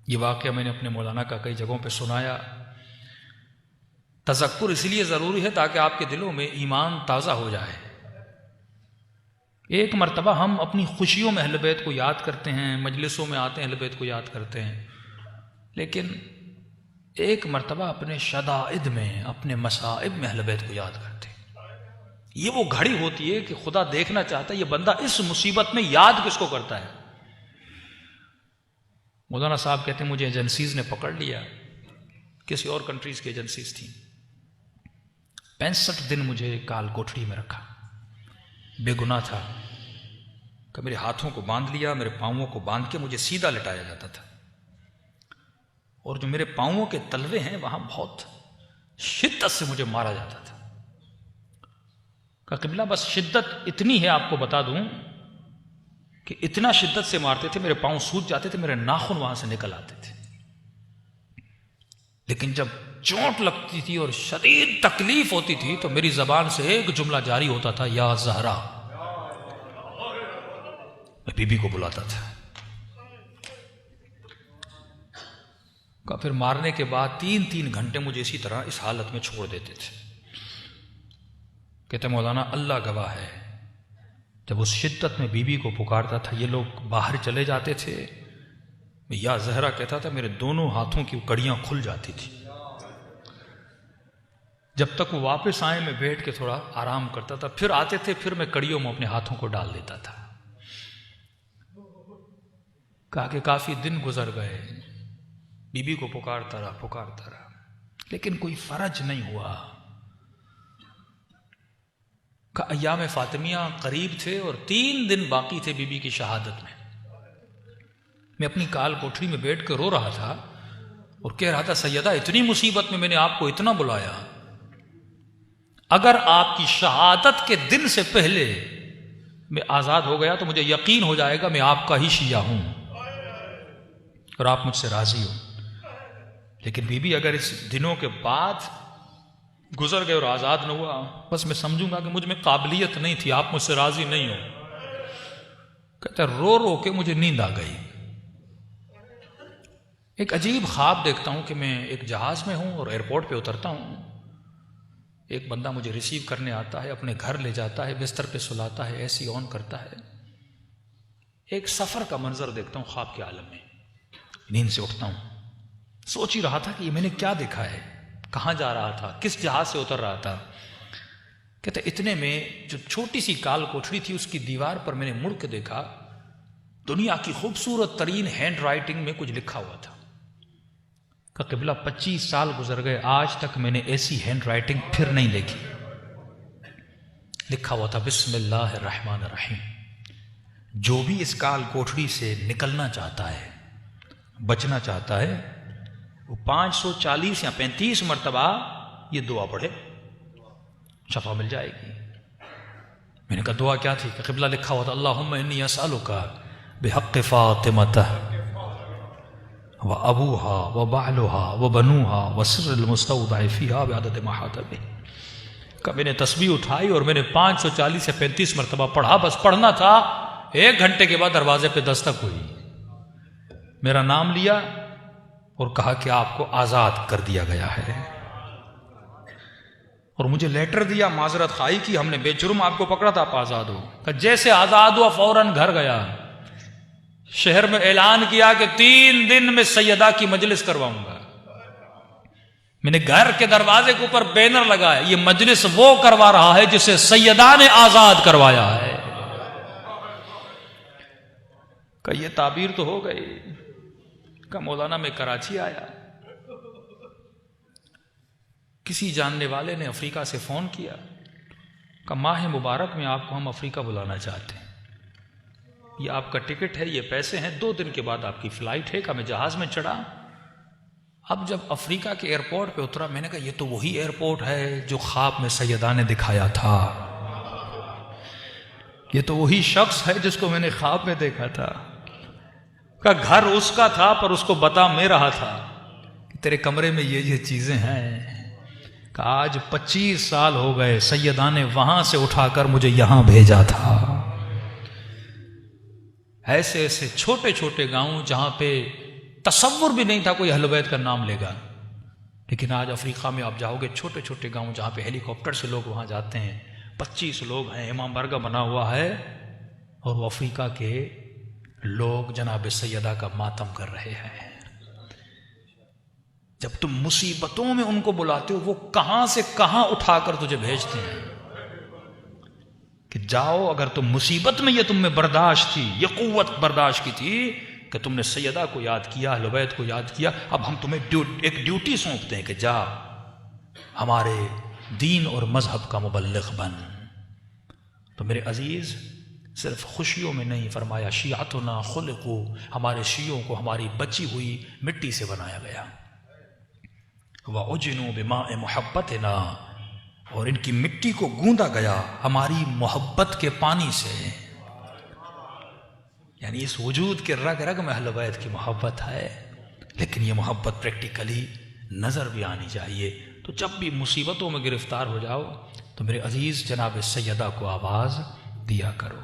یہ واقعہ میں نے اپنے مولانا کا کئی جگہوں پہ سنایا. تذکر اس لیے ضروری ہے تاکہ آپ کے دلوں میں ایمان تازہ ہو جائے. ایک مرتبہ ہم اپنی خوشیوں میں اہل بیت کو یاد کرتے ہیں، مجلسوں میں آتے ہیں اہل بیت کو یاد کرتے ہیں، لیکن ایک مرتبہ اپنے شدائد میں، اپنے مصائب میں اہل بیت کو یاد کرتے ہیں. یہ وہ گھڑی ہوتی ہے کہ خدا دیکھنا چاہتا ہے یہ بندہ اس مصیبت میں یاد کس کو کرتا ہے. مولانا صاحب کہتے ہیں مجھے ایجنسیز نے پکڑ لیا، کسی اور کنٹریز کی ایجنسیز تھیں. 65 دن مجھے کال کوٹڑی میں رکھا. بے گناہ تھا کہ میرے ہاتھوں کو باندھ لیا، میرے پاؤں کو باندھ کے مجھے سیدھا لٹایا جاتا تھا، اور جو میرے پاؤں کے تلوے ہیں وہاں بہت شدت سے مجھے مارا جاتا تھا. کہ قبلہ بس شدت اتنی ہے آپ کو بتا دوں کہ اتنا شدت سے مارتے تھے میرے پاؤں سوج جاتے تھے، میرے ناخن وہاں سے نکل آتے تھے. لیکن جب چوٹ لگتی تھی اور شدید تکلیف ہوتی تھی تو میری زبان سے ایک جملہ جاری ہوتا تھا، یا زہرا. میں بی بی کو بلاتا تھا. پھر مارنے کے بعد 3 گھنٹے مجھے اسی طرح اس حالت میں چھوڑ دیتے تھے. کہتے مولانا اللہ گواہ ہے، جب اس شدت میں بی بی کو پکارتا تھا یہ لوگ باہر چلے جاتے تھے، میں یا زہرا کہتا تھا، میرے دونوں ہاتھوں کی کڑیاں کھل جاتی تھی. جب تک وہ واپس آئے میں بیٹھ کے تھوڑا آرام کرتا تھا، پھر آتے تھے، پھر میں کڑیوں میں اپنے ہاتھوں کو ڈال دیتا تھا. کہا کہ کافی دن گزر گئے، بی بی کو پکارتا رہا لیکن کوئی فرج نہیں ہوا. کہ ایام فاطمیہ قریب تھے اور 3 دن باقی تھے بی بی کی شہادت میں. میں اپنی کال کوٹری میں بیٹھ کے رو رہا تھا اور کہہ رہا تھا سیدہ اتنی مصیبت میں نے آپ کو اتنا بلایا، اگر آپ کی شہادت کے دن سے پہلے میں آزاد ہو گیا تو مجھے یقین ہو جائے گا میں آپ کا ہی شیعہ ہوں اور آپ مجھ سے راضی ہو. لیکن بی بی اگر اس دنوں کے بعد گزر گئے اور آزاد نہ ہوا، بس میں سمجھوں گا کہ مجھ میں قابلیت نہیں تھی، آپ مجھ سے راضی نہیں ہو. کہتا رو رو کے مجھے نیند آ گئی. ایک عجیب خواب دیکھتا ہوں کہ میں ایک جہاز میں ہوں اور ایئرپورٹ پہ اترتا ہوں. ایک بندہ مجھے ریسیو کرنے آتا ہے، اپنے گھر لے جاتا ہے، بستر پہ سلاتا ہے، AC آن کرتا ہے. ایک سفر کا منظر دیکھتا ہوں خواب کے عالم میں. نیند سے اٹھتا ہوں، سوچ ہی رہا تھا کہ یہ میں نے کیا دیکھا ہے، کہاں جا رہا تھا، کس جہاز سے اتر رہا تھا. کہتے اتنے میں جو چھوٹی سی کال کوٹڑی تھی اس کی دیوار پر میں نے مڑ کے دیکھا، دنیا کی خوبصورت ترین ہینڈ رائٹنگ میں کچھ لکھا ہوا تھا. کہ قبلہ 25 سال گزر گئے، آج تک میں نے ایسی ہینڈ رائٹنگ پھر نہیں دیکھی. لکھا ہوا تھا بسم اللہ الرحمن الرحیم. جو بھی اس کال کوٹڑی سے نکلنا چاہتا ہے، بچنا چاہتا ہے، وہ 540 یا 35 مرتبہ یہ دعا پڑھے، شفا مل جائے گی. میں نے کہا دعا کیا تھی؟ کہ قبلہ لکھا ہوا تھا اللہم انی اسألک بحق فاطمہ وابوها وبعلها وبنوها وسر المستودع فيها بعدد ما حاط به. کہ میں نے تسبیح اٹھائی اور میں نے 540 یا 35 مرتبہ پڑھا، بس پڑھنا تھا. 1 گھنٹے کے بعد دروازے پہ دستک ہوئی، میرا نام لیا اور کہا کہ آپ کو آزاد کر دیا گیا ہے. اور مجھے لیٹر دیا، معذرت خواہی کی، ہم نے بے جرم آپ کو پکڑا تھا، آپ آزاد ہو. کہ جیسے آزاد ہوا فوراً گھر گیا، شہر میں اعلان کیا کہ 3 دن میں سیدہ کی مجلس کرواؤں گا. میں نے گھر کے دروازے کے اوپر بینر لگایا، یہ مجلس وہ کروا رہا ہے جسے سیدہ نے آزاد کروایا ہے. کہ یہ تعبیر تو ہو گئی. کہ مولانا میں کراچی آیا، کسی جاننے والے نے افریقہ سے فون کیا کہ ماہ مبارک میں آپ کو ہم افریقہ بلانا چاہتے ہیں، یہ آپ کا ٹکٹ ہے، یہ پیسے ہیں، 2 دن کے بعد آپ کی فلائٹ ہے. کہ میں جہاز میں چڑھا. اب جب افریقہ کے ایئرپورٹ پہ اترا میں نے کہا یہ تو وہی ایئرپورٹ ہے جو خواب میں سیدہ نے دکھایا تھا، یہ تو وہی شخص ہے جس کو میں نے خواب میں دیکھا تھا. کہ گھر اس کا تھا پر اس کو بتا میں رہا تھا کہ تیرے کمرے میں یہ چیزیں ہیں. کہ آج 25 سال ہو گئے، سیدہ نے وہاں سے اٹھا کر مجھے یہاں بھیجا تھا. ایسے ایسے چھوٹے چھوٹے گاؤں جہاں پہ تصور بھی نہیں تھا کوئی اہل بیت کا نام لے گا. لیکن آج افریقہ میں آپ جاؤ گے، چھوٹے چھوٹے گاؤں جہاں پہ ہیلی کاپٹر سے لوگ وہاں جاتے ہیں، 25 لوگ ہیں، امام بارگاہ بنا ہوا ہے، اور وہ افریقہ کے لوگ جناب سیدہ کا ماتم کر رہے ہیں. جب تم مصیبتوں میں ان کو بلاتے ہو، وہ کہاں سے کہاں اٹھا کر تجھے بھیجتے ہیں کہ جاؤ. اگر تم مصیبت میں یہ تم میں برداشت تھی، یہ قوت برداشت کی تھی کہ تم نے سیدہ کو یاد کیا، اہل بیت کو یاد کیا، اب ہم تمہیں ایک ڈیوٹی سونپتے ہیں کہ جا ہمارے دین اور مذہب کا مبلغ بن. تو میرے عزیز، صرف خوشیوں میں نہیں، فرمایا شیعتنا خلقو، ہمارے شیعوں کو ہماری بچی ہوئی مٹی سے بنایا گیا. وَعُجِنُوا بِمَاءِ مُحَبَّتِنَا، اور ان کی مٹی کو گوندا گیا ہماری محبت کے پانی سے. یعنی اس وجود کے رگ رگ میں اہل بیت کی محبت ہے، لیکن یہ محبت پریکٹیکلی نظر بھی آنی چاہیے. تو جب بھی مصیبتوں میں گرفتار ہو جاؤ تو میرے عزیز جناب سیدہ کو آواز دیا کرو.